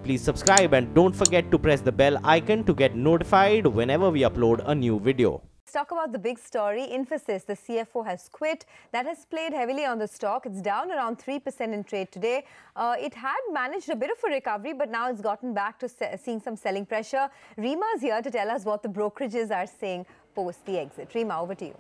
Please subscribe and don't forget to press the bell icon to get notified whenever we upload a new video. Let's talk about the big story. Infosys, the CFO, has quit. That has played heavily on the stock. It's down around 3% in trade today. It had managed a bit of a recovery, but now it's gotten back to seeing some selling pressure. Reema's here to tell us what the brokerages are saying post the exit. Reema, over to you.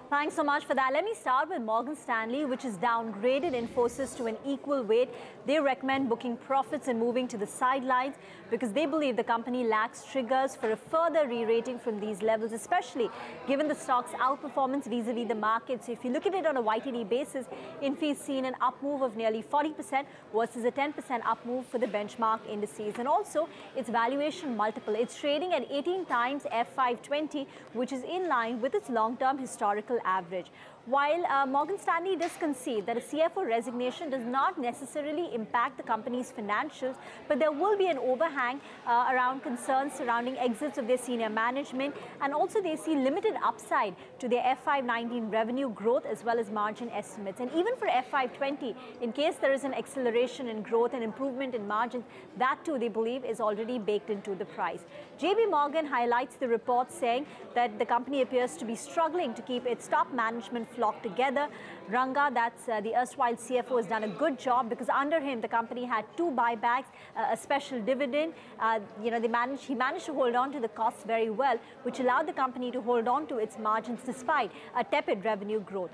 Thanks so much for that. Let me start with Morgan Stanley, which has downgraded Infosys to an equal weight. They recommend booking profits and moving to the sidelines because they believe the company lacks triggers for a further re-rating from these levels, especially given the stock's outperformance vis-a-vis the market. So if you look at it on a YTD basis, Infy seen an up move of nearly 40% versus a 10% up move for the benchmark indices. And also its valuation multiple. It's trading at 18 times F520, which is in line with its long-term historical average. While Morgan Stanley does concede that a CFO resignation does not necessarily impact the company's financials, but there will be an overhang around concerns surrounding exits of their senior management, and also they see limited upside to their F519 revenue growth as well as margin estimates. And even for F520, in case there is an acceleration in growth and improvement in margins, that too they believe is already baked into the price. JP Morgan highlights the report saying that the company appears to be struggling to keep its top management flock together. Ranga, that's the erstwhile CFO, has done a good job because under him the company had 2 buybacks, a special dividend. He managed to hold on to the costs very well, which allowed the company to hold on to its margins despite a tepid revenue growth.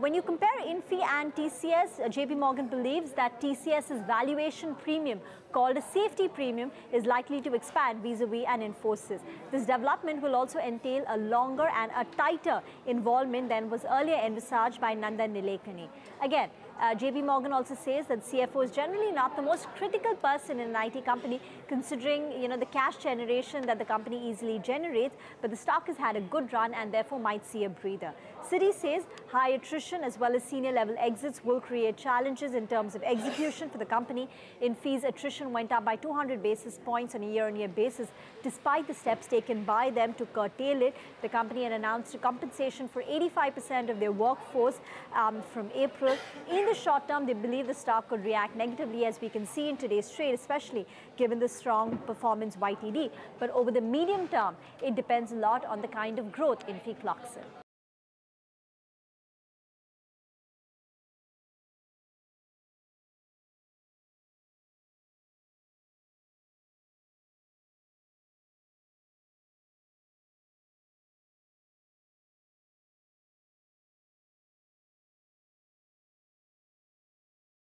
When you compare Infy and TCS, JP Morgan believes that TCS's valuation premium, called a safety premium, is likely to expand vis-a-vis an Infosys. This development will also entail a longer and a tighter involvement than was earlier envisaged by Nandan Nilekani. Again, JP Morgan also says that CFO is generally not the most critical person in an IT company, considering the cash generation that the company easily generates, but the stock has had a good run and therefore might see a breather. Citi says high attrition as well as senior level exits will create challenges in terms of execution for the company. In fees, attrition went up by 200 basis points on a year-on-year basis, despite the steps taken by them to curtail it. The company had announced a compensation for 85% of their workforce from April. In the short term, they believe the stock could react negatively, as we can see in today's trade, especially given the strong performance YTD. But over the medium term, it depends a lot on the kind of growth Infy clocks in.